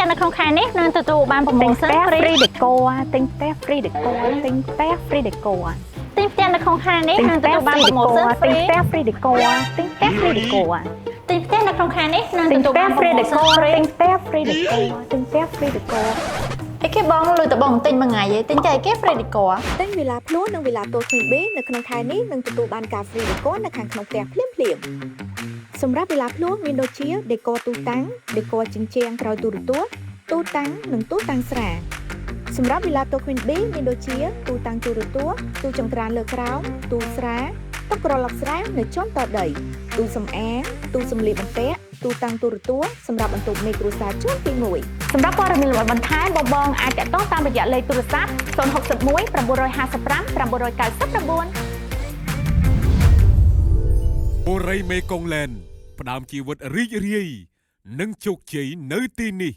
ទាំងនៅក្នុងខែនេះនឹងទទួលបានប្រម៉ូសិន free decor ទិញផ្ទះ free decor ទិញផ្ទះ free decor ទិញផ្ទះនៅក្នុងខែនេះនឹងទទួលបានប្រម៉ូសិន ទិញផ្ទះ free decor ទិញផ្ទះ free decor ទិញផ្ទះនៅក្នុងខែនេះនឹងទទួលបាន free decor ទិញផ្ទះ free decor ទិញផ្ទះ free decor អីគេបងលុយតបងទិញមួយថ្ងៃឯងទិញតែអីគេ free decor ទិញវីឡាភ្លួងនិងវីឡាតូ Queen B នៅក្នុងខែនេះនឹងទទួលបានការ free decor នៅខាងក្នុងផ្ទះភ្លាមៗសម្រាប់វីឡាភ្លួងមានដូចជា decor ទូតាំង decor ជញ្ជាំងក្រោយទូរទស្សន៍ទូតាំងនិងទូតាំងស្រាសម្រាប់វីឡាតូ Queen B មានដូចជាទូតាំងទូរទស្សន៍ទូចង្ក្រានលើក្រោមទូស្រាតុក្រឡុកស្រានៅជាន់តដីទូសំអាងទូសម្លៀកបំពាក់ទូតាំងទូរទស្សន៍សម្រាប់បន្ទប់មេគ្រួសារជាន់ទី1សម្រាប់ព័ត៌មានលម្អិតបន្ថែមបងអាចតាក់ទងតាមរយៈលេខទូរស័ព្ទ061 955 999បូរីមេកុងឡែនផ្ដើមជីវិតរីករាយនិងជោគជ័យនៅទីនេះ